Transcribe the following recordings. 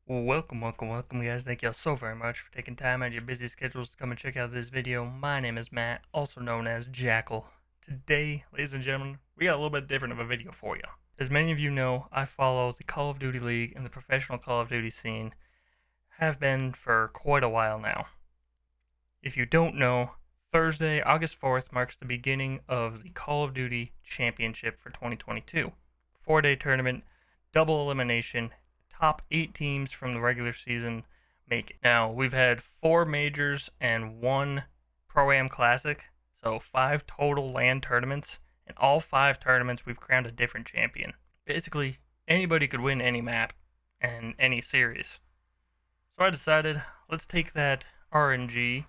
Welcome guys. Thank y'all so very much for taking time out of your busy schedules to come and check out this video. My name is Matt, also known as Jackal. Today, ladies and gentlemen, we got a little bit different of a video for you. As many of you know, I follow the Call of Duty League and the professional Call of Duty scene, have been for quite a while now. If you don't know, Thursday, August 4th marks the beginning of the Call of Duty Championship for 2022. 4-day tournament, double elimination, top 8 teams from the regular season make it. Now, we've had 4 majors and 1 Pro-Am Classic, so 5 total LAN tournaments, and all 5 tournaments we've crowned a different champion. Basically, anybody could win any map and any series. So I decided, let's take that RNG,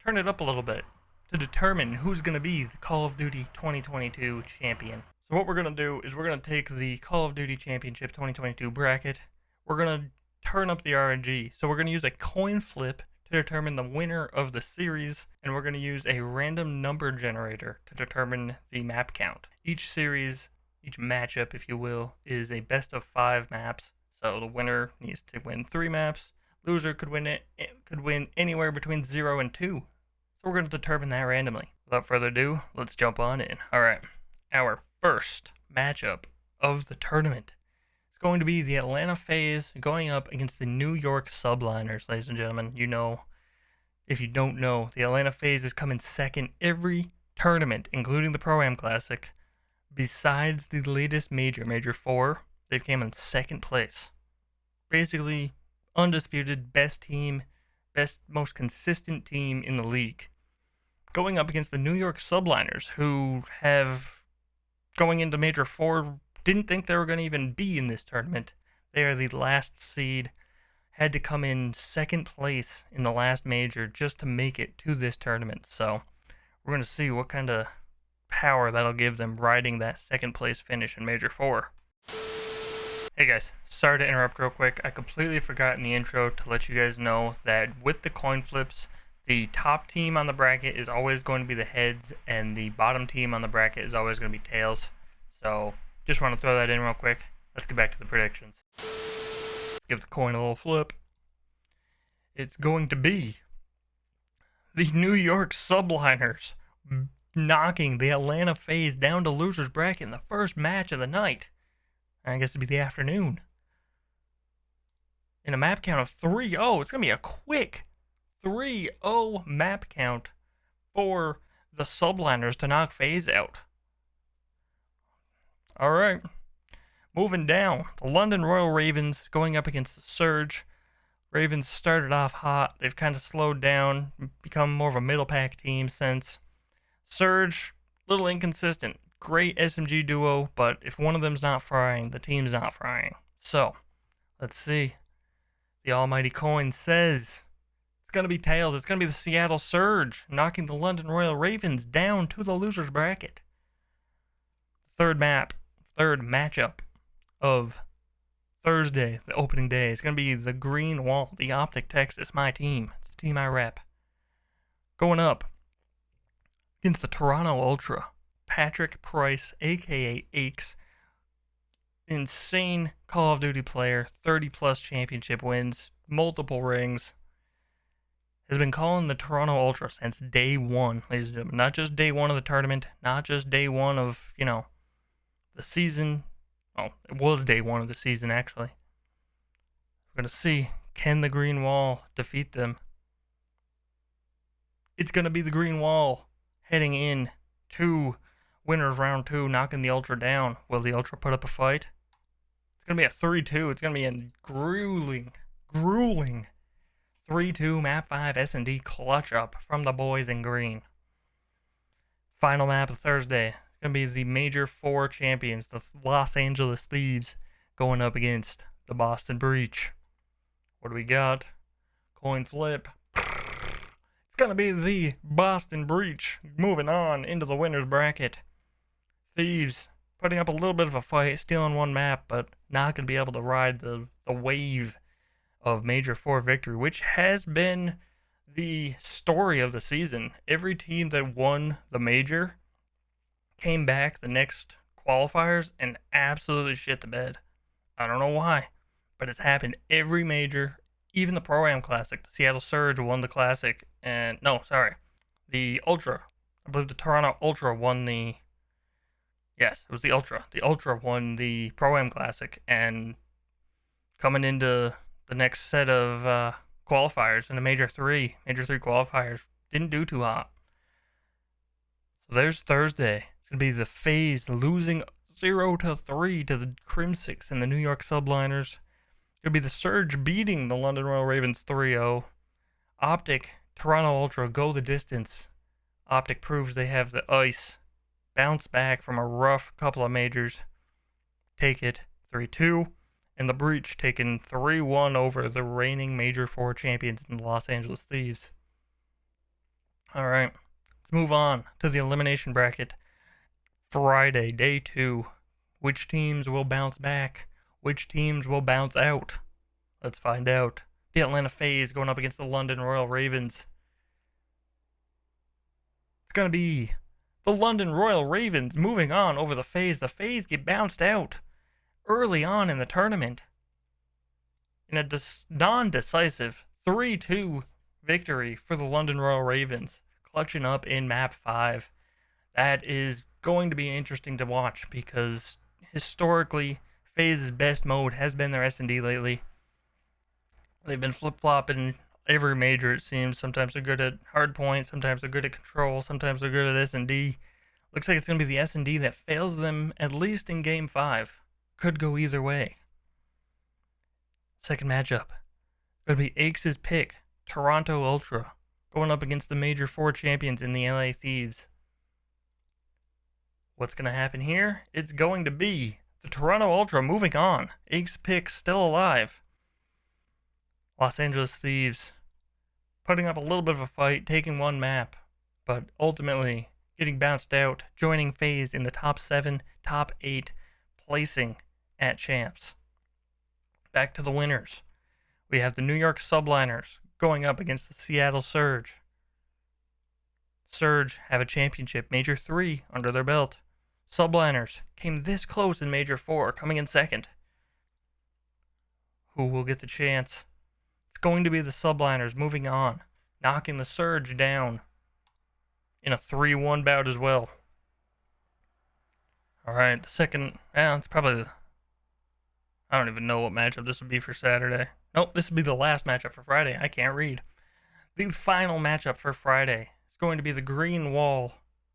turn it up a little bit, to determine who's going to be the Call of Duty 2022 champion. So what we're going to do is we're going to take the Call of Duty Championship 2022 bracket, we're going to turn up the RNG. So we're going to use a coin flip to determine the winner of the series, and we're going to use a random number generator to determine the map count. Each series, each matchup, if you will, is a best of 5 maps. So the winner needs to win 3 maps. Loser could win anywhere between 0 and 2. So we're going to determine that randomly. Without further ado, let's jump on in. Alright, our first matchup of the tournament is going to be the Atlanta FaZe going up against the New York Subliners, ladies and gentlemen. You know, if you don't know, the Atlanta FaZe is coming second every tournament, including the Pro-Am Classic. Besides the latest major, Major 4, they've came in second place. Basically, undisputed best team, most consistent team in the league. Going up against the New York Subliners, who have, going into Major 4, didn't think they were going to even be in this tournament. They are the last seed, had to come in second place in the last major just to make it to this tournament. So we're going to see what kind of power that'll give them riding that second place finish in Major 4. Hey guys, sorry to interrupt real quick. I completely forgot in the intro to let you guys know that with the coin flips, the top team on the bracket is always going to be the heads, and the bottom team on the bracket is always going to be tails. So just want to throw that in real quick. Let's get back to the predictions. Let's give the coin a little flip. It's going to be the New York Subliners knocking the Atlanta FaZe down to loser's bracket in the first match of the night. I guess it'd be the afternoon. In a map count of 3-0, it's going to be a quick 3-0 map count for the Subliners to knock FaZe out. Alright, moving down. The London Royal Ravens going up against the Surge. Ravens started off hot. They've kind of slowed down, become more of a middle pack team since. Surge, little inconsistent. Great SMG duo, but if one of them's not frying, the team's not frying. So, let's see. The almighty coin says it's going to be tails. It's going to be the Seattle Surge knocking the London Royal Ravens down to the loser's bracket. Third matchup of Thursday, the opening day, is going to be the Green Wall, the Optic Texas, my team. It's the team I rep. Going up against the Toronto Ultra. Patrick Price, aka Aches, insane Call of Duty player, 30+ championship wins, multiple rings, has been calling the Toronto Ultra since day 1, ladies and gentlemen. Not just day 1 of the tournament, not just day 1 of, the season. Oh, it was day 1 of the season, actually. We're going to see, can the Green Wall defeat them? It's going to be the Green Wall heading in to winners round 2, knocking the Ultra down. Will the Ultra put up a fight? It's going to be a 3-2. It's going to be a grueling 3-2 map 5 S&D clutch up from the boys in green. Final map of Thursday. It's going to be the Major 4 champions, the Los Angeles Thieves, going up against the Boston Breach. What do we got? Coin flip. It's going to be the Boston Breach moving on into the winner's bracket. Thieves putting up a little bit of a fight, stealing 1 map, but not going to be able to ride the wave of Major 4 victory, which has been the story of the season. Every team that won the Major came back the next qualifiers and absolutely shit the bed. I don't know why, but it's happened every major, even the Pro-Am Classic. The Seattle Surge won the Classic, and no, sorry, the Ultra. I believe the Toronto Ultra won the. Yes, it was the Ultra. The Ultra won the Pro-Am Classic, and coming into the next set of qualifiers in the Major 3 qualifiers, didn't do too hot. So there's Thursday. It's going to be the FaZe losing 0-3 to the Crimsix and the New York Subliners. It's going to be the Surge beating the London Royal Ravens 3-0. Optic, Toronto Ultra go the distance. Optic proves they have the ice. Bounce back from a rough couple of majors. Take it 3-2. And the Breach taking 3-1 over the reigning Major 4 champions in the Los Angeles Thieves. Alright, let's move on to the elimination bracket. Friday, day 2. Which teams will bounce back? Which teams will bounce out? Let's find out. The Atlanta FaZe going up against the London Royal Ravens. It's going to be the London Royal Ravens moving on over the FaZe. The FaZe get bounced out early on in the tournament in a non-decisive 3-2 victory for the London Royal Ravens, clutching up in map 5. That is going to be interesting to watch because historically FaZe's best mode has been their S&D lately. They've been flip-flopping every major, it seems. Sometimes they're good at hardpoint, sometimes they're good at control, sometimes they're good at S&D. Looks like it's going to be the S&D that fails them, at least in Game 5. Could go either way. Second matchup. Going to be Aches' pick, Toronto Ultra, going up against the Major 4 champions in the LA Thieves. What's going to happen here? It's going to be the Toronto Ultra moving on. Aches' pick still alive. Los Angeles Thieves putting up a little bit of a fight, taking one map, but ultimately getting bounced out, joining FaZe in the top 7, top 8, placing at champs. Back to the winners. We have the New York Subliners going up against the Seattle Surge. Surge have a championship, Major 3, under their belt. Subliners came this close in Major 4, coming in second. Who will get the chance? It's going to be the Subliners moving on, knocking the Surge down in a 3-1 bout as well. Alright, the second, it's probably I don't even know what matchup this would be for Saturday. Nope, this would be the last matchup for Friday. I can't read. The final matchup for Friday is going to be the Green Wall,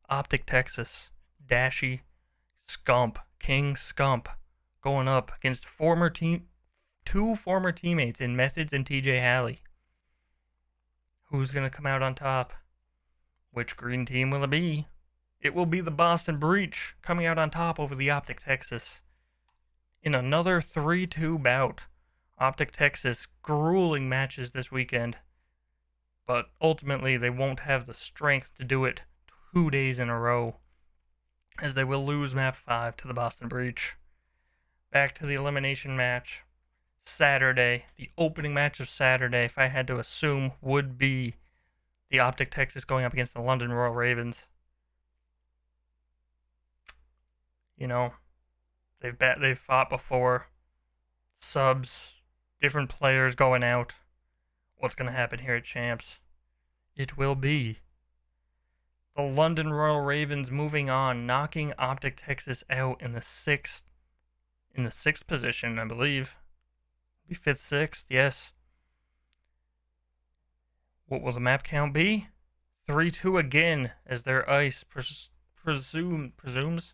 Optic Texas, Dashy, Scump, King Scump, going up against two former teammates in Methods and TJ Halley. Who's going to come out on top? Which green team will it be? It will be the Boston Breach coming out on top over the Optic Texas. In another 3-2 bout. Optic Texas, grueling matches this weekend. But ultimately, they won't have the strength to do it 2 days in a row, as they will lose map 5 to the Boston Breach. Back to the elimination match. Saturday, the opening match of Saturday, if I had to assume, would be the Optic Texas going up against the London Royal Ravens. You know, they've fought before. Subs, different players going out. What's going to happen here at Champs? It will be the London Royal Ravens moving on, knocking Optic Texas out in the sixth position, I believe. Be 5th, 6th, yes. What will the map count be? 3-2 again, as their ice presumes,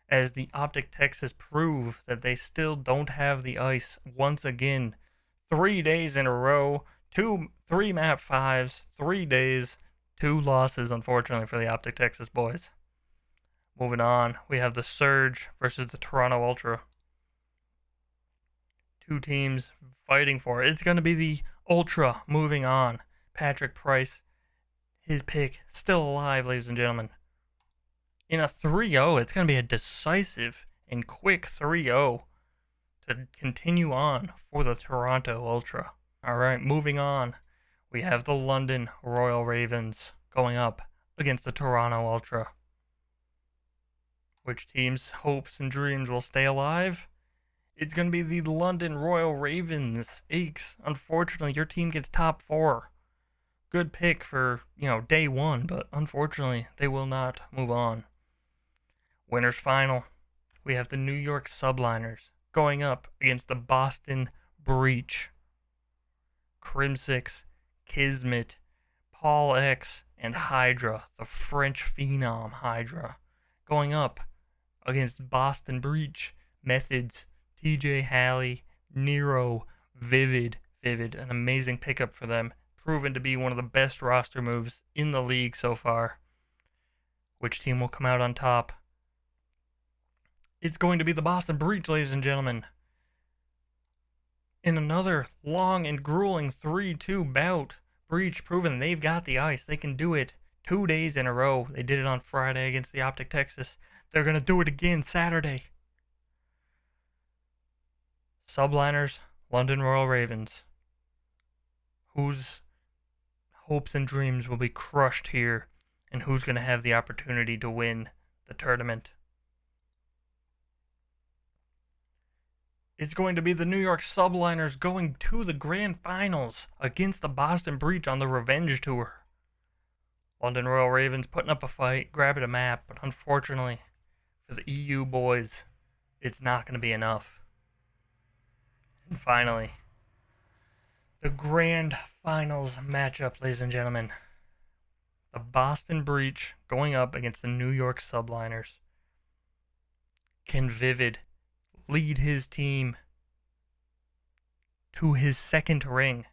as the Optic Texas prove that they still don't have the ice once again. 3 days in a row, 3 map 5s, 3 days, 2 losses, unfortunately, for the Optic Texas boys. Moving on, we have the Surge versus the Toronto Ultra. 2 teams fighting for it. It's going to be the Ultra moving on. Patrick Price, his pick, still alive, ladies and gentlemen. In a 3-0, it's going to be a decisive and quick 3-0 to continue on for the Toronto Ultra. Alright, moving on. We have the London Royal Ravens going up against the Toronto Ultra. Which team's hopes and dreams will stay alive? It's going to be the London Royal Ravens. Aches, unfortunately, your team gets top 4. Good pick for, day 1, but unfortunately, they will not move on. Winners final. We have the New York Subliners going up against the Boston Breach. Crim6, Kismet, Paul X, and Hydra, the French phenom Hydra, going up against Boston Breach, Methods, TJ Halley, Nero, Vivid, an amazing pickup for them, proven to be one of the best roster moves in the league so far. Which team will come out on top? It's going to be the Boston Breach, ladies and gentlemen. In another long and grueling 3-2 bout, Breach proving they've got the ice. They can do it 2 days in a row. They did it on Friday against the Optic Texas. They're going to do it again Saturday. Subliners, London Royal Ravens. Whose hopes and dreams will be crushed here, and who's going to have the opportunity to win the tournament? It's going to be the New York Subliners going to the grand finals against the Boston Breach on the revenge tour. London Royal Ravens putting up a fight, grabbing a map, but unfortunately for the EU boys, it's not going to be enough. And finally, the grand finals matchup, ladies and gentlemen. The Boston Breach going up against the New York Subliners. Can Vivid lead his team to his second ring,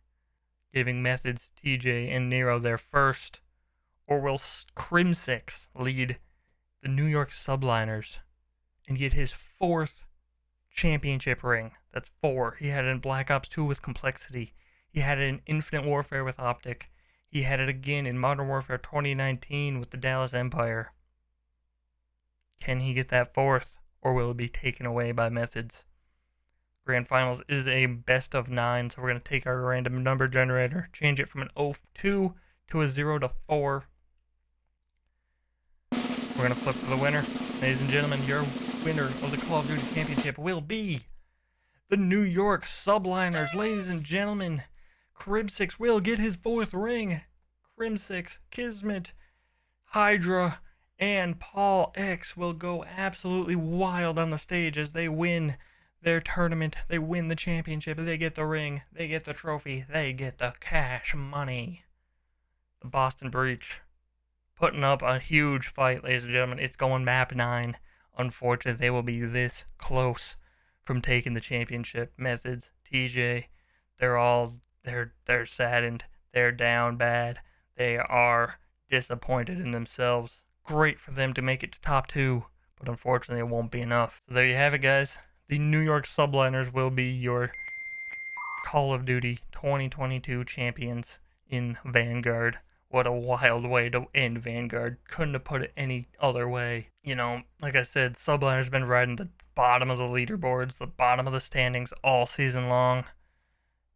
giving Methods, TJ, and Nero their first? Or will Crim6 lead the New York Subliners and get his 4th championship ring? That's 4. He had it in Black Ops 2 with Complexity. He had it in Infinite Warfare with Optic. He had it again in Modern Warfare 2019 with the Dallas Empire. Can he get that 4th, or will it be taken away by Methods? Grand Finals is a best of 9, so we're going to take our random number generator, change it from an 0-2 to a 0-4. We're going to flip to the winner. Ladies and gentlemen, your winner of the Call of Duty Championship will be the New York Subliners. Ladies and gentlemen, Crim6 will get his 4th ring. Crim6, Kismet, Hydra, and Paul X will go absolutely wild on the stage as they win their tournament. They win the championship. They get the ring. They get the trophy. They get the cash money. The Boston Breach putting up a huge fight, ladies and gentlemen. It's going map 9. Unfortunately, they will be this close from taking the championship. Methods, TJ, they're saddened. They're down bad. They are disappointed in themselves. Great for them to make it to top 2, but unfortunately it won't be enough. So there you have it, guys. The New York Subliners will be your Call of Duty 2022 champions in Vanguard. What a wild way to end Vanguard. Couldn't have put it any other way. Like I said, Subliners been riding the bottom of the leaderboards, the bottom of the standings all season long.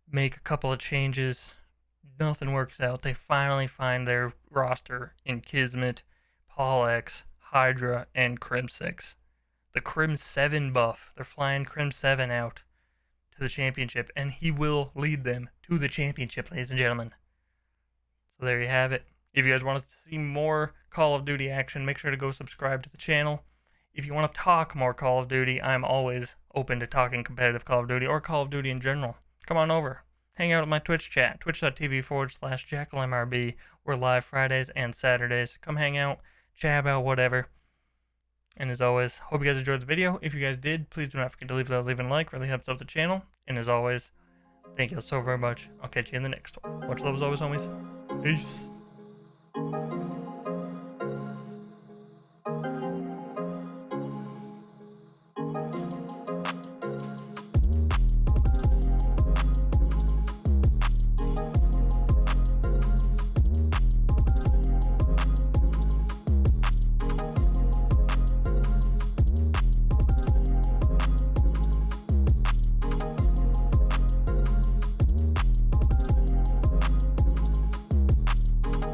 Make a couple of changes. Nothing works out. They finally find their roster in Kismet, Paul X, Hydra, and Crim6. The Crim 7 buff. They're flying Crim 7 out to the championship, and he will lead them to the championship, ladies and gentlemen. So there you have it. If you guys want to see more Call of Duty action, make sure to go subscribe to the channel. If you want to talk more Call of Duty, I'm always open to talking competitive Call of Duty or Call of Duty in general. Come on over. Hang out at my Twitch chat, twitch.tv/JackalMRB. We're live Fridays and Saturdays. Come hang out, chat about whatever. And as always, hope you guys enjoyed the video. If you guys did, please do not forget to leave a like. Really helps out the channel. And as always, thank you so very much. I'll catch you in the next one. Much love as always, homies. Peace.